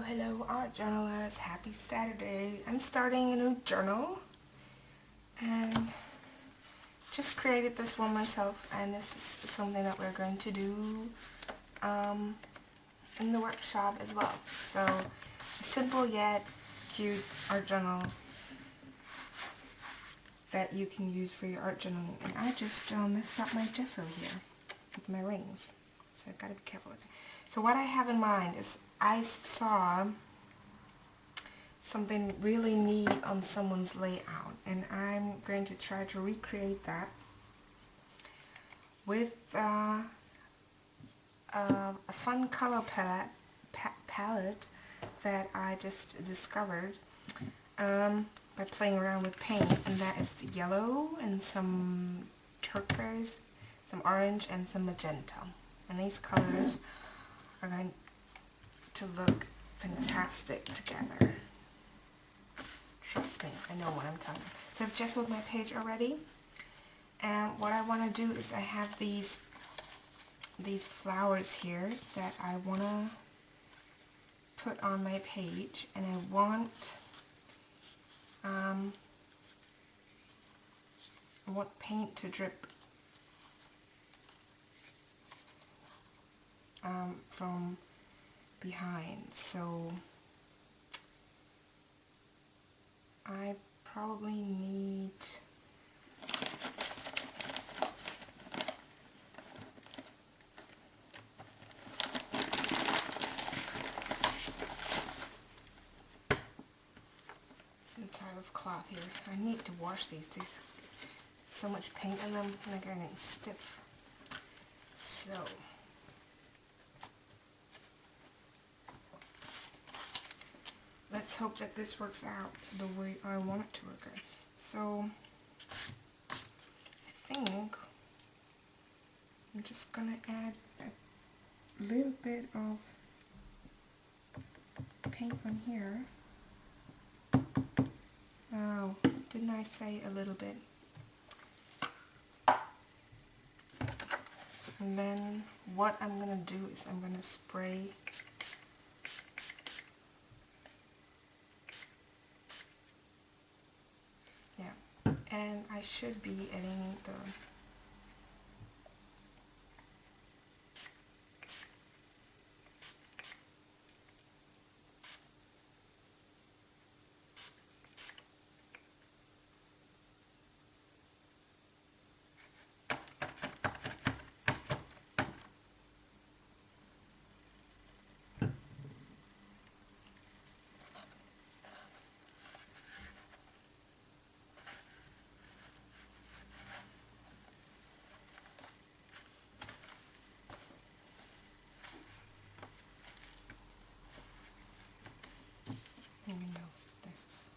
Hello art journalers, happy Saturday. I'm starting a new journal and just created this one myself, and this is something that we're going to do in the workshop as well. So a simple yet cute art journal that you can use for your art journaling. And I just messed up my gesso here with my rings, so I've got to be careful with it. So what I have in mind is I saw something really neat on someone's layout, and I'm going to try to recreate that with a fun color palette that I just discovered by playing around with paint, and that is yellow and some turquoise, some orange, and some magenta. And these colors are going to look fantastic together. Trust me, I know what I'm talking about. So I've gessoed my page already, and what I want to do is I have these flowers here that I want to put on my page, and I want paint to drip from behind. So I probably need some type of cloth here. I need to wash these. There's so much paint in them and they're getting stiff. So let's hope that this works out the way I want it to work out. So I think I'm just gonna add a little bit of paint on here. Oh, didn't I say a little bit? And then what I'm gonna do is I'm gonna spray and I should be adding the let me know if this is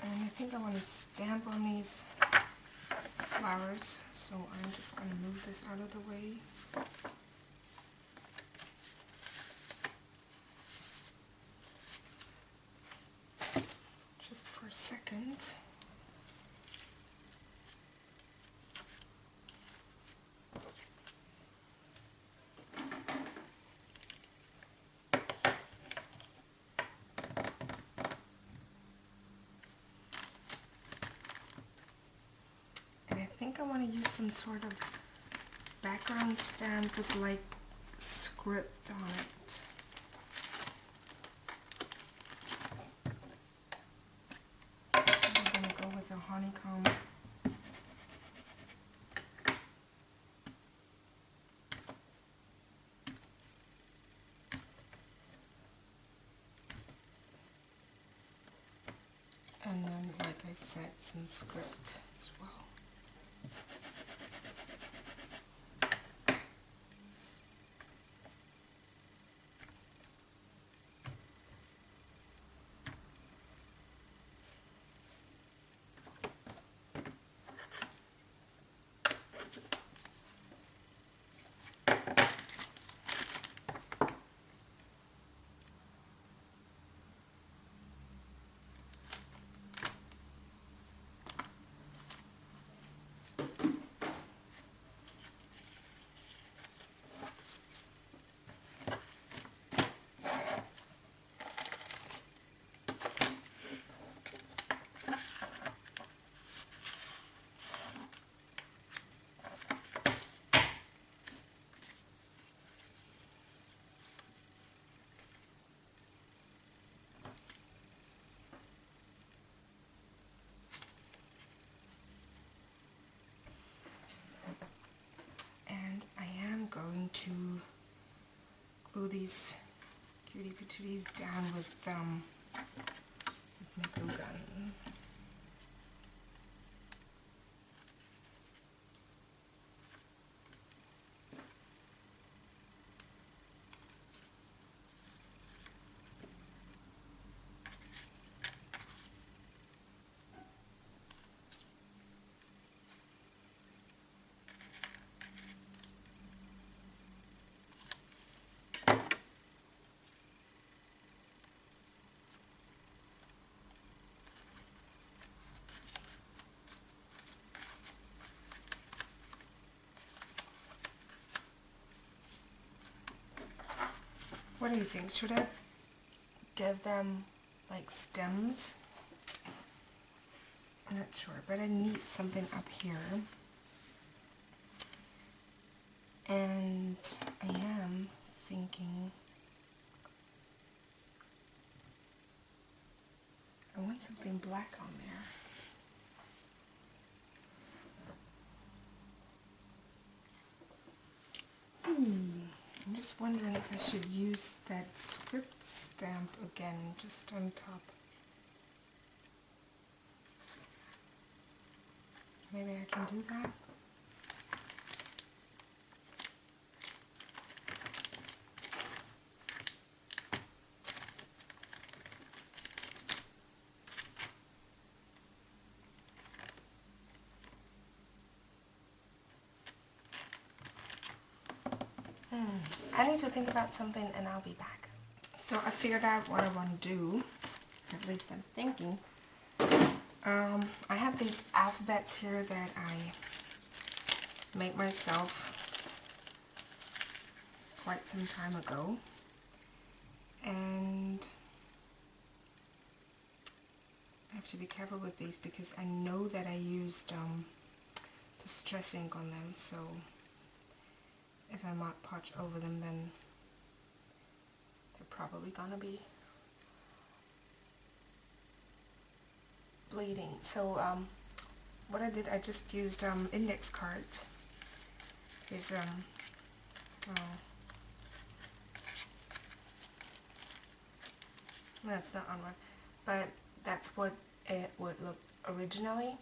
and I think I want to stamp on these flowers, so I'm just going to move this out of the way. second. And I think I want to use some sort of background stamp with like script on it. I'm going to go with a honeycomb. And then, like I said, some script as well. Going to glue these cutie patooties down with my glue gun. What do you think? Should I give them like stems? I'm not sure, but I need something up here. And I am thinking I want something black on there. I'm just wondering if I should use that script stamp again, just on top. Maybe I can do that. I need to think about something and I'll be back. So I figured out what I want to do, at least I'm thinking. I have these alphabets here that I made myself quite some time ago. And I have to be careful with these because I know that I used distress ink on them, so if I Mod Podge over them, then they're probably gonna be bleeding. So what I did, I just used index cards. Here's that's not on one, but that's what it would look originally,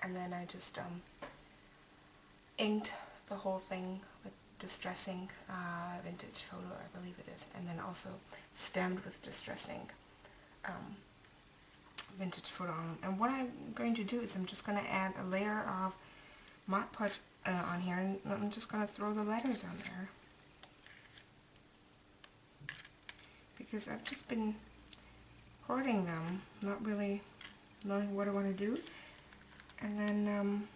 and then I just inked the whole thing with distress ink, vintage photo I believe it is, and then also stemmed with distress ink, vintage photo on them. And what I'm going to do is I'm just going to add a layer of Mod Podge on here, and I'm just going to throw the letters on there because I've just been hoarding them, not really knowing what I want to do. And then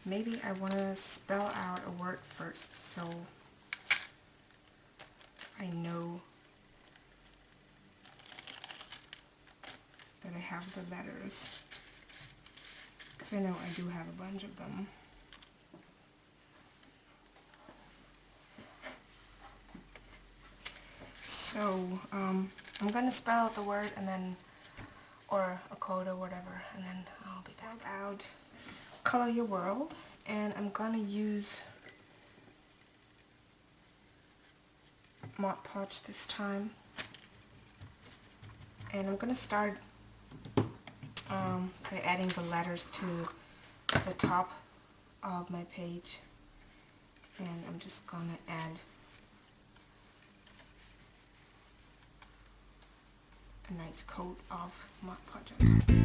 maybe I want to spell out a word first, so I know that I have the letters, because I know I do have a bunch of them. So I'm gonna spell out the word and then, or a code or whatever, and then I'll be back out. Color Your World, and I'm gonna use Mod Podge this time, and I'm gonna start by adding the letters to the top of my page, and I'm just gonna add a nice coat of Mod Podge on top.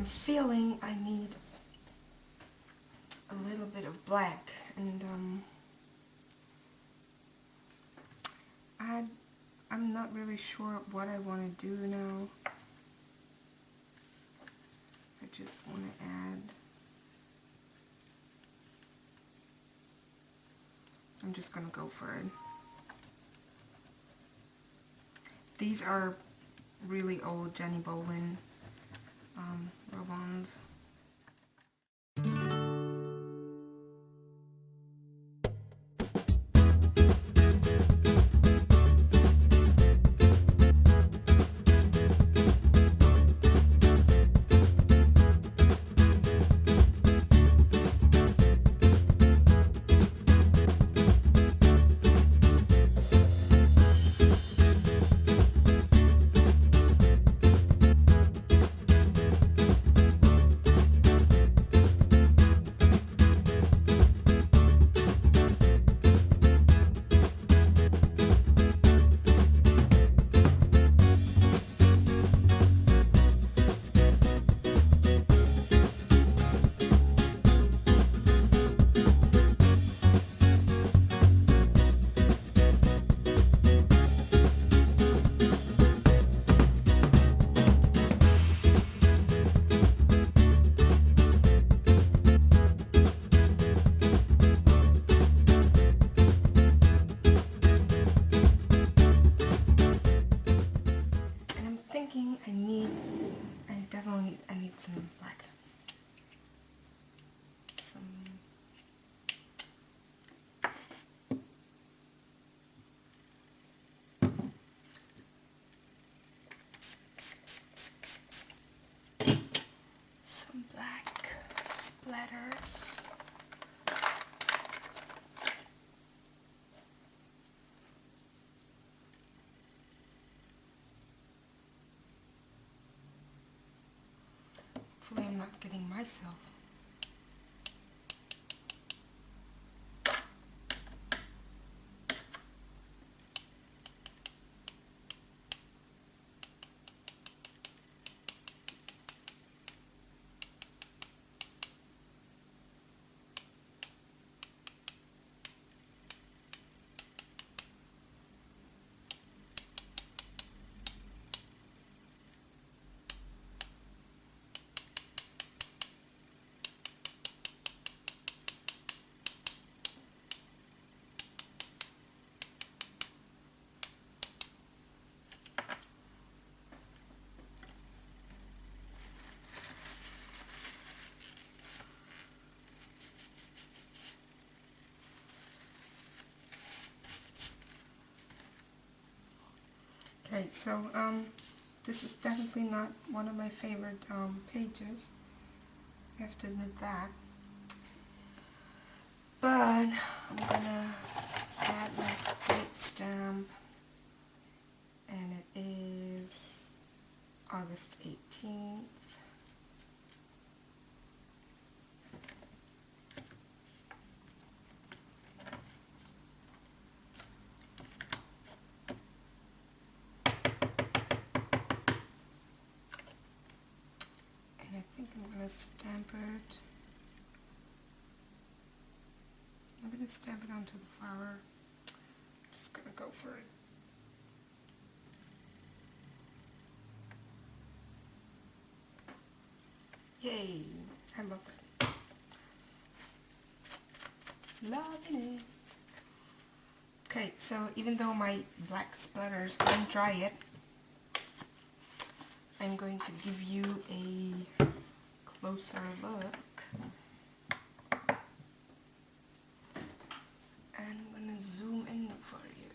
Feeling I need a little bit of black, and I'm not really sure what I want to do now. I just want to add, I'm just gonna go for it. These are really old Jenny Bolin Robons. I need some black. Some black splatters. Hopefully I'm not getting myself. Okay, so this is definitely not one of my favorite pages. I have to admit that. But I'm gonna add my date stamp, and it is August 18th. And I think I'm gonna stamp it. I'm gonna stamp it onto the flower. Just gonna go for it. Yay! I love that. Loving it. Okay, so even though my black splatters aren't dry yet, I'm going to give you a closer look. And I'm gonna zoom in for you.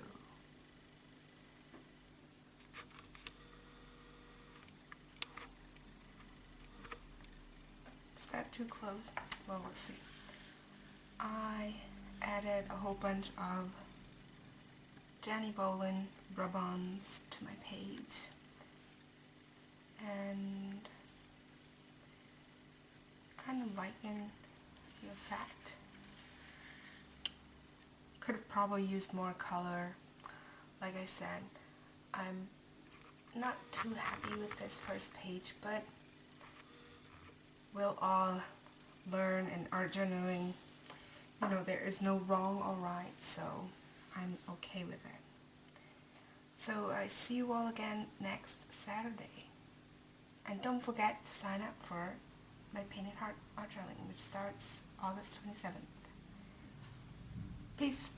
Is that too close? Well, we'll see. I added a whole bunch of Danny Bolin rub-ons to my page, and kind of lighten the effect. Could have probably used more color. Like I said, I'm not too happy with this first page, but we'll all learn in art journaling. You know, there is no wrong or right, so I'm okay with it. So I see you all again next Saturday. And don't forget to sign up for my Painted Heart art journaling, which starts August 27th. Peace.